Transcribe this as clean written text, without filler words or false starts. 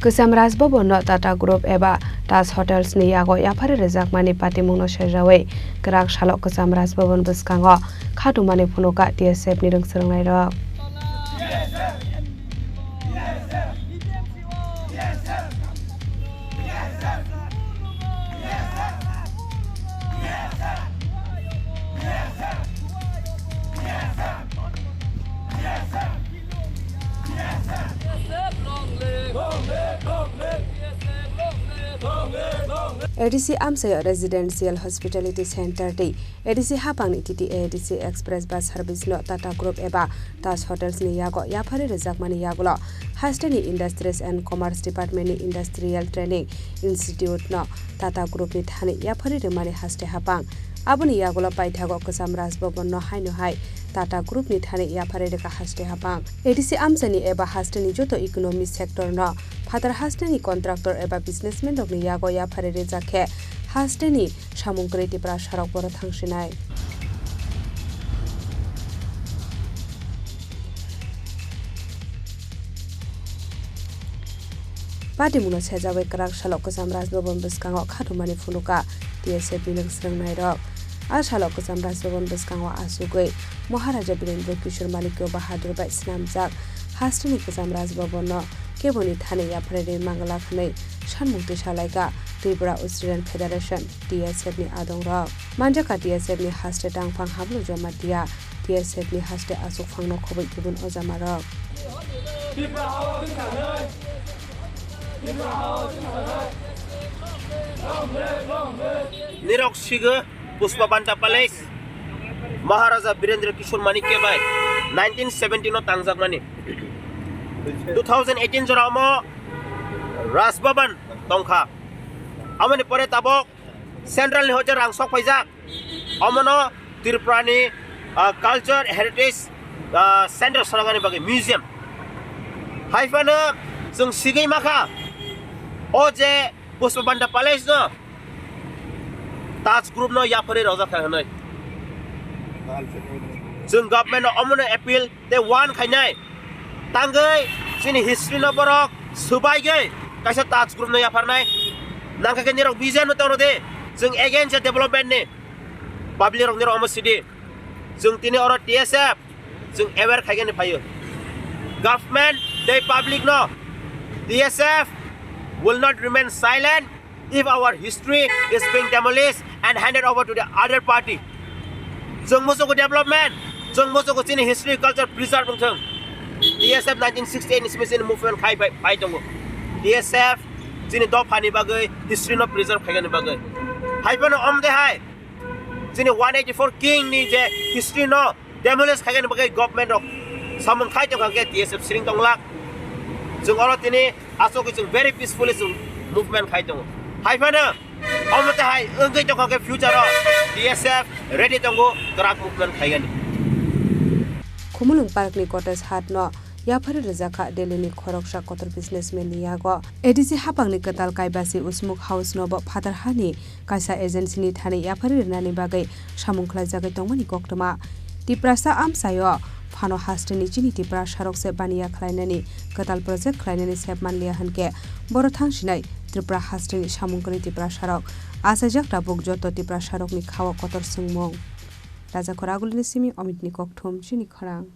Kesam Rasbobo no Tata Group eba Tas Hotels ni Yago Yapari Rezak mani pati mungno sejawe gerak salok Kesam Rasbobo beskango khatu mani punuka TSF ni reng serengnai rok. ADC Amchaini Residential Hospitality Center Day ADC Hapang Titi ADC Express Bus Service no Tata Group eba Tas Hotels ni Yago Yapari Rezak mani Yago Haste ni Industries and Commerce Department ni Industrial Training Institute no Tata Group ni Hani Yapari remani Haste Hapang Abuni Yago paithago Kesam Rasbobo no hai Tata Group ni Hani Yapari reka Haste Hapang ADC Amchaini eba Haste ni joto economy sector no Phatar Haste ni contractor eba businessman Rokni Yago Yapari rezakhe Haste ni samungkri Tripura sarok boro thangsinai Pati mungno sejawe kerak salok Kesam Rasbobo beskango khatumani funuka TSF ni serengnai rok Salok Kesam Rasbobo beskango asugoi Maharaja Birendra Kishore Malikyo Bahadur bai snamjak Haste ni Kesam Rasbobo no Keboni Thani Yapari mangala khnai sanmukti salaika Tripura Student Federation TSF ni adong rok manjaka TSF ni Haste tangphang hablo jamatia TSF ni Haste asuk phangno khoboi gubun ojama rok Nirok Shiga Puspabanta Palace Maharaja Birendra Kishore Manikya bai 1970 no tangjak mani 2018 joramo Rasboban tongkha amani pore tabok central ni hojar rangsok paijak amono Tripura ni culture heritage center sarangani bagi museum haifana jeng sigai maka oje Puspabanta Palace no Taj Group no Yapari rozak khanai jeng government no amono appeal te one khainai tangai sini history no borok subai gai kaisa Taj Group no yaparnai nangka ke nirok vision no tawro de jeng against development ne public rok nirok city jeng tini oro TSF jeng aware khaigen ne phayo government they public no TSF will not remain silent if our history is being demolished and handed over to the other party jeng mosoko development jeng mosoko sini history culture preserve thang TSF 1968 special movement khai pai tongo TSF jini do phani bagai history no preserve khaigan bagai haibano omde hai jini 184 king ni je history no demolish khaigan bagai government of samung khai tong ke TSF sring tong lak jung oro tini asok jung very peacefully movement khai tong haibano omde hai engai tong ke future TSF ready tongo krak movement khaigan Khumulung Park ni cottage hat no Yapari Rezaka Delhi ni Khorang kotor businessman ni Yago ADC Hapang ni Katal Kaibasi Usmuk House no Phatar Hani kaisa agency ni Thani Yapari renani bagai samung Kwlaijak tongmani koktoma Tripura Amchaini Phano Haste ni Chini Tripura sarok se baniya khlainani Katal project khlainani sepman liya hanke boro thangsinai Tripura Haste ni samungkri Tripura sarok asajak tabuk joto Tripura sarok ni khawa kotor sungmong Raja Khoragul ni simi Amit ni kokthum Chini Khorang